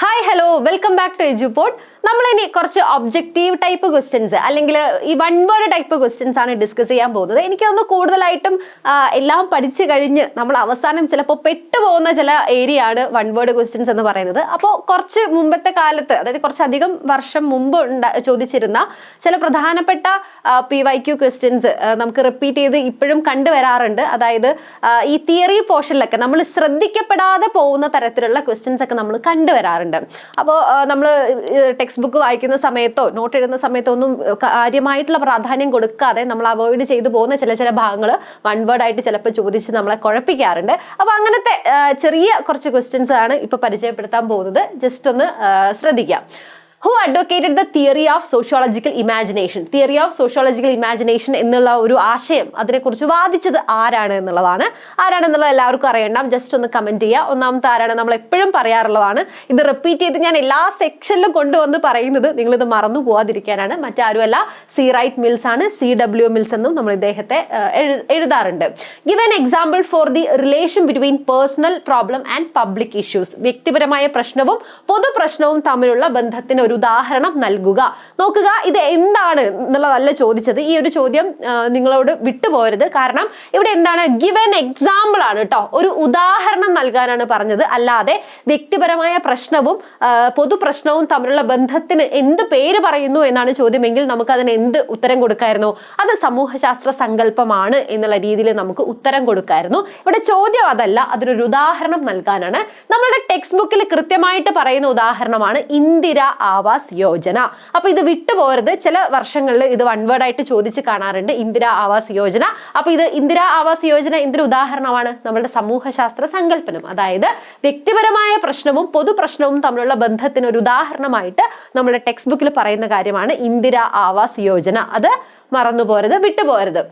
Hi hello welcome back to Edupod. നമ്മളിനി കുറച്ച് objective type questions അല്ലെങ്കിൽ ഈ വൺ വേർഡ് ടൈപ്പ് ക്വസ്റ്റ്യൻസ് ആണ് ഡിസ്കസ് ചെയ്യാൻ പോകുന്നത്. എനിക്കൊന്ന് കൂടുതലായിട്ടും എല്ലാം പഠിച്ചു കഴിഞ്ഞ് നമ്മൾ അവസാനം ചിലപ്പോൾ പെട്ടുപോകുന്ന ചില ഏരിയ ആണ് വൺ വേർഡ് ക്വസ്റ്റ്യൻസ് എന്ന് പറയുന്നത്. അപ്പോൾ കുറച്ച് മുമ്പത്തെ കാലത്ത്, അതായത് കുറച്ചധികം വർഷം മുമ്പ് ചോദിച്ചിരുന്ന ചില പ്രധാനപ്പെട്ട PYQ ക്വസ്റ്റ്യൻസ് നമുക്ക് റിപ്പീറ്റ് ചെയ്ത് ഇപ്പോഴും കണ്ടുവരാറുണ്ട്. അതായത് ഈ തിയറി പോർഷനിലൊക്കെ നമ്മൾ ശ്രദ്ധിക്കപ്പെടാതെ പോകുന്ന തരത്തിലുള്ള ക്വസ്റ്റ്യൻസ് ഒക്കെ നമ്മൾ കണ്ടുവരാറുണ്ട്. അപ്പോൾ നമ്മൾ ടെക്സ്റ്റ് ബുക്ക് വായിക്കുന്ന സമയത്തോ നോട്ട് എഴുതുന്ന സമയത്തോ ഒന്നും കാര്യമായിട്ടുള്ള പ്രാധാന്യം കൊടുക്കാതെ നമ്മൾ അവോയ്ഡ് ചെയ്തു പോകുന്ന ചില ഭാഗങ്ങൾ വൺ വേർഡ് ആയിട്ട് ചിലപ്പോൾ ചോദിച്ച് നമ്മളെ കുഴപ്പിക്കാറുണ്ട്. അപ്പോൾ അങ്ങനത്തെ ചെറിയ കുറച്ച് ക്വസ്റ്റ്യൻസ് ആണ് ഇപ്പോൾ പരിചയപ്പെടുത്താൻ പോകുന്നത്. ജസ്റ്റ് ഒന്ന് ശ്രദ്ധിക്കാം. Who advocated the theory of sociological imagination? Theory of sociological imagination എന്നുള്ള ഒരു ആശയം, അതിനെക്കുറിച്ച് വാദിച്ചത് ആരാണ് എന്നുള്ളതാണ്. ആരാണെന്നുള്ളത് എല്ലാവർക്കും അറിയണം. ജസ്റ്റ് ഒന്ന് കമന്റ് ചെയ്യുക. ഒന്നാമത്തെ ആരാണ് നമ്മൾ എപ്പോഴും പറയാറുള്ളതാണ്. ഇത് റിപ്പീറ്റ് ചെയ്ത് ഞാൻ എല്ലാ സെക്ഷനിലും കൊണ്ടുവന്ന് പറയുന്നത് നിങ്ങളിത് മറന്നു പോവാതിരിക്കാനാണ്. മറ്റാരുമല്ല, സി റൈറ്റ് മിൽസ് ആണ്. CW മിൽസ് എന്നും നമ്മൾ ഇദ്ദേഹത്തെ എഴുതാറുണ്ട്. Give an example for the relation between personal problem and public issues. വ്യക്തിപരമായ പ്രശ്നവും പൊതുപ്രശ്നവും തമ്മിലുള്ള ബന്ധത്തിന് ഒരു ഉദാഹരണം നൽകുക. നോക്കുക, ഇത് എന്താണ് എന്നുള്ളതല്ല ചോദിച്ചത്. ഈ ഒരു ചോദ്യം നിങ്ങളോട് വിട്ടുപോകരുത്. കാരണം ഇവിടെ എന്താണ്, ഗിവ് ആൻ എക്സാമ്പിൾ ആണ് കേട്ടോ. ഒരു ഉദാഹരണം നൽകാനാണ് പറഞ്ഞത്. അല്ലാതെ വ്യക്തിപരമായ പ്രശ്നവും പൊതുപ്രശ്നവും തമ്മിലുള്ള ബന്ധത്തിന് എന്ത് പേര് പറയുന്നു എന്നാണ് ചോദ്യമെങ്കിൽ നമുക്ക് അതിന് എന്ത് ഉത്തരം കൊടുക്കായിരുന്നു? അത് സമൂഹശാസ്ത്ര സങ്കല്പമാണ് എന്നുള്ള രീതിയിൽ നമുക്ക് ഉത്തരം കൊടുക്കായിരുന്നു. ഇവിടെ ചോദ്യം അതല്ല, അതിനൊരു ഉദാഹരണം നൽകാനാണ്. നമ്മളുടെ ടെക്സ്റ്റ് ബുക്കിൽ കൃത്യമായിട്ട് പറയുന്ന ഉദാഹരണമാണ് ഇന്ദിര ആവാസ് യോജന. അപ്പൊ ഇത് വിട്ടുപോകരുത്. ചില വർഷങ്ങളിൽ ഇത് വൺ വേർഡ് ആയിട്ട് ചോദിച്ച് കാണാറുണ്ട്, ഇന്ദിര ആവാസ് യോജന. അപ്പൊ ഇത് ഇന്ദിര ആവാസ് യോജന എന്തൊരു ഉദാഹരണമാണ്? നമ്മുടെ സമൂഹശാസ്ത്ര സങ്കല്പനം. അതായത് വ്യക്തിപരമായ പ്രശ്നവും പൊതുപ്രശ്നവും തമ്മിലുള്ള ബന്ധത്തിന് ഒരു ഉദാഹരണമായിട്ട് നമ്മുടെ ടെക്സ്റ്റ് ബുക്കിൽ പറയുന്ന കാര്യമാണ് ഇന്ദിര ആവാസ് യോജന. അത് മറന്നുപോകരുത്, വിട്ടുപോകരുത്.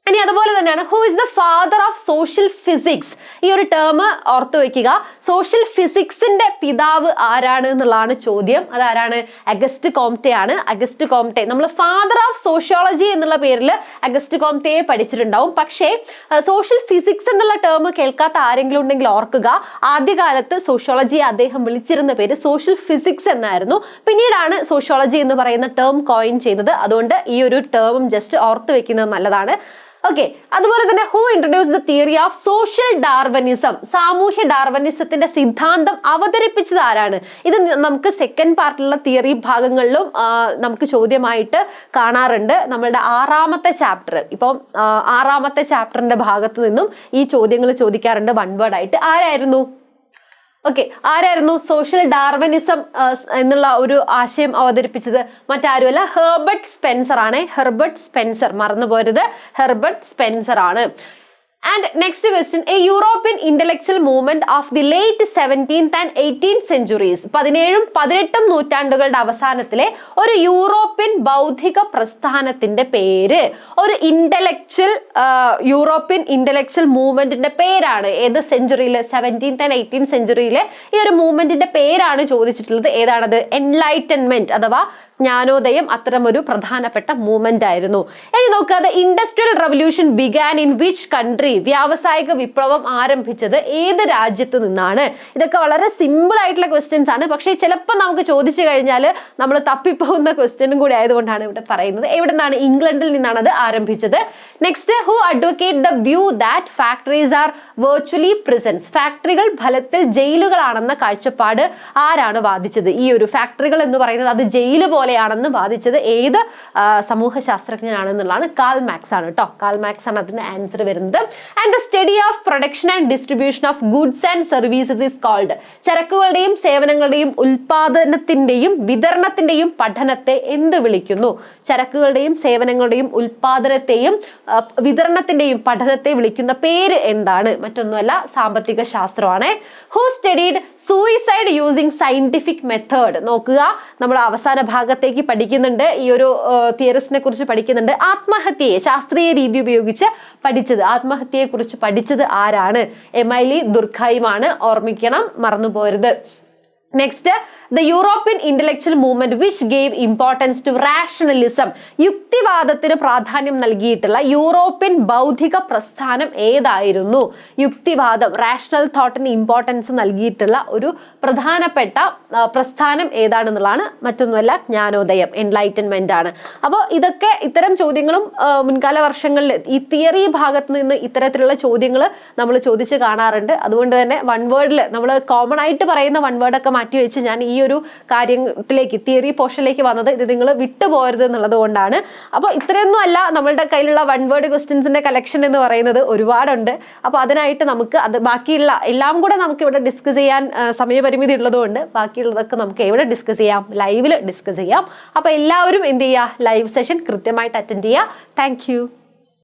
ഇനി അതുപോലെ തന്നെയാണ് who is the father of social physics. ഈ ഒരു ടേം ഓർത്തു വെക്കുക. സോഷ്യൽ ഫിസിക്സിന്റെ പിതാവ് ആരാണ് എന്നുള്ളതാണ് ചോദ്യം. അതാരാണ്? അഗസ്റ്റ് കോംറ്റെ ആണ്. August Comte. നമ്മൾ ഫാദർ ഓഫ് സോഷ്യോളജി എന്നുള്ള പേരിൽ അഗസ്റ്റ് കോംറ്റെ പഠിച്ചിട്ടുണ്ടാവും. പക്ഷേ സോഷ്യൽ ഫിസിക്സ് എന്നുള്ള ടേം കേൾക്കാത്ത ആരെങ്കിലും ഉണ്ടെങ്കിൽ ഓർക്കുക, ആദ്യകാലത്ത് സോഷ്യോളജിയെ അദ്ദേഹം വിളിച്ചിരുന്ന പേര് സോഷ്യൽ ഫിസിക്സ് എന്നായിരുന്നു. പിന്നീടാണ് സോഷ്യോളജി എന്ന് പറയുന്ന ടേം കോയിൻ ചെയ്തത്. അതുകൊണ്ട് ഈ ഒരു ടേമും ജസ്റ്റ് ഓർത്തു വെക്കുന്നത് നല്ലതാണ്. ഓക്കെ, അതുപോലെ തന്നെ who introduce the theory of social ഡാർവനിസം. സാമൂഹ്യ ഡാർവനിസത്തിന്റെ സിദ്ധാന്തം അവതരിപ്പിച്ചത് ആരാണ്? ഇത് നമുക്ക് സെക്കൻഡ് പാർട്ടിലുള്ള തിയറി ഭാഗങ്ങളിലും നമുക്ക് ചോദ്യമായിട്ട് കാണാറുണ്ട്. നമ്മളുടെ 6ാമത്തെ ചാപ്റ്റർ, ഇപ്പം 6ാമത്തെ ചാപ്റ്ററിന്റെ ഭാഗത്ത് നിന്നും ഈ ചോദ്യങ്ങൾ ചോദിക്കാറുണ്ട് വൺ വേർഡ് ആയിട്ട്. ആരായിരുന്നു? ഓക്കെ, ആരായിരുന്നു സോഷ്യൽ ഡാർവനിസം എന്നുള്ള ഒരു ആശയം അവതരിപ്പിച്ചത്? മറ്റാരുമല്ല, ഹെർബർട്ട് സ്പെൻസർ ആണ്. ഹെർബർട്ട് സ്പെൻസർ, മറന്നുപോരുത്, ഹെർബർട്ട് സ്പെൻസർ ആണ്. And next question, a European intellectual movement of the late 17th and 18th centuries. 17ഉം 18ഉം നൂറ്റാണ്ടുകളുടെ അവസാനത്തിലെ ഒരു യൂറോപ്യൻ ബൗദ്ധിക പ്രസ്ഥാനത്തിന്റെ പേര്, ഒരു യൂറോപ്യൻ ഇന്റലക്ച്വൽ മൂവ്മെന്റിന്റെ പേരാണ്. ഏത് സെഞ്ചുറിയിലെ? 17th and 18th സെഞ്ചുറിയിലെ ഈ ഒരു മൂവ്മെന്റിന്റെ പേരാണ് ചോദിച്ചിട്ടുള്ളത്. ഏതാണത്? എൻലൈറ്റൻമെന്റ് അഥവാ ജ്ഞാനോദയം അത്തരം ഒരു പ്രധാനപ്പെട്ട മൂവ്മെന്റ് ആയിരുന്നു. ഇനി നോക്കുക, industrial revolution began in which country. വ്യാവസായിക വിപ്ലവം ആരംഭിച്ചത് ഏത് രാജ്യത്ത് നിന്നാണ്? ഇതൊക്കെ വളരെ സിമ്പിൾ ആയിട്ടുള്ള ക്വസ്റ്റ്യൻസ് ആണ്. പക്ഷേ ചിലപ്പോൾ നമുക്ക് ചോദിച്ചു കഴിഞ്ഞാൽ നമ്മൾ തപ്പിപ്പോകുന്ന ക്വസ്റ്റ്യനും കൂടി ആയതുകൊണ്ടാണ് ഇവിടെ പറയുന്നത്. എവിടെ നിന്നാണ്? ഇംഗ്ലണ്ടിൽ നിന്നാണ് അത് ആരംഭിച്ചത്. Next, who advocate the view that factories are virtually prisons. ഫാക്ടറികൾ ഫലത്തിൽ ജയിലുകളാണെന്ന കാഴ്ചപ്പാട് ആരാണ് വാദിച്ചത്? ഈ ഒരു ഫാക്ടറികൾ എന്ന് പറയുന്നത് അത് ജയില് പോലെയാണെന്ന് വാദിച്ചത് ഏത് സമൂഹ ശാസ്ത്രജ്ഞനാണെന്നുള്ളതാണ്? കാൾ മാക്സ് ആണ് കേട്ടോ. കാൾ മാക്സ് ആണ് അതിന്റെ ആൻസർ വരുന്നത്. And the study of production and distribution of goods and services is called. ചരക്കുകളുടെയും സേവനങ്ങളുടെയും ഉൽപാദനത്തിന്റെയും വിതരണത്തിന്റെയും പഠനത്തെ എന്ത് വിളിക്കുന്നു? ചരക്കുകളുടെയും സേവനങ്ങളുടെയും ഉൽപാദനത്തെയും വിതരണത്തിന്റെയും പഠനത്തെ വിളിക്കുന്ന പേര് എന്താണ്? മറ്റൊന്നുമല്ല, സാമ്പത്തിക ശാസ്ത്രമാണ്. Who studied suicide using scientific method? നോക്കുക, നമ്മൾ അവസാന ഭാഗത്തേക്ക് പഠിക്കുന്നുണ്ട്, ഈ ഒരു തിയറിസ്റ്റിനെ കുറിച്ച് പഠിക്കുന്നുണ്ട്. ആത്മഹത്യയെ ശാസ്ത്രീയ രീതി ഉപയോഗിച്ച് പഠിച്ചത്, ആത്മഹത്യയെ കുറിച്ച് പഠിച്ചത് ആരാണ്? എമൈലി ദുർഖൈമാണ്. ഓർമ്മിക്കണം, മറന്നുപോരുത്. Next, the European intellectual movement which gave importance to rationalism. യുക്തിവാദത്തിന് പ്രാധാന്യം നൽകിയിട്ടുള്ള യൂറോപ്യൻ ബൗദ്ധിക പ്രസ്ഥാനം ഏതായിരുന്നു? യുക്തിവാദം, റാഷണൽ തോട്ടിന് ഇമ്പോർട്ടൻസ് നൽകിയിട്ടുള്ള ഒരു പ്രധാനപ്പെട്ട പ്രസ്ഥാനം ഏതാണെന്നുള്ളതാണ്. മറ്റൊന്നുമല്ല, ജ്ഞാനോദയം, എൻലൈറ്റൻമെന്റ് ആണ്. അപ്പോൾ ഇത്തരം ചോദ്യങ്ങളും മുൻകാല വർഷങ്ങളിൽ ഈ തിയറി ഭാഗത്ത് നിന്ന് ഇത്തരത്തിലുള്ള ചോദ്യങ്ങൾ നമ്മൾ ചോദിച്ച് കാണാറുണ്ട്. അതുകൊണ്ട് തന്നെ വൺ വേർഡിൽ നമ്മൾ കോമൺ ആയിട്ട് പറയുന്ന വൺ വേർഡൊക്കെ മാറ്റി വെച്ച് ഞാൻ ഈ ഒരു കാര്യത്തിലേക്ക്, തിയറി പോർഷനിലേക്ക് വന്നത് ഇത് നിങ്ങൾ വിട്ടുപോകരുത് എന്നുള്ളത് കൊണ്ടാണ്. അപ്പോൾ ഇത്രയൊന്നും അല്ല നമ്മളുടെ കയ്യിലുള്ള വൺ വേർഡ് ക്വസ്റ്റ്യൻസിന്റെ കളക്ഷൻ എന്ന് പറയുന്നത് ഒരുപാടുണ്ട്. അപ്പോൾ അതിനായിട്ട് നമുക്ക് ബാക്കിയുള്ള എല്ലാം കൂടെ നമുക്ക് ഇവിടെ ഡിസ്കസ് ചെയ്യാൻ സമയപരിമിതി ഉള്ളതുകൊണ്ട് ബാക്കിയുള്ളതൊക്കെ നമുക്ക് എവിടെ ഡിസ്കസ് ചെയ്യാം? ലൈവിൽ ഡിസ്കസ് ചെയ്യാം. അപ്പോൾ എല്ലാവരും എന്ത് ചെയ്യുക? ലൈവ് സെഷൻ കൃത്യമായിട്ട് അറ്റൻഡ് ചെയ്യുക. താങ്ക്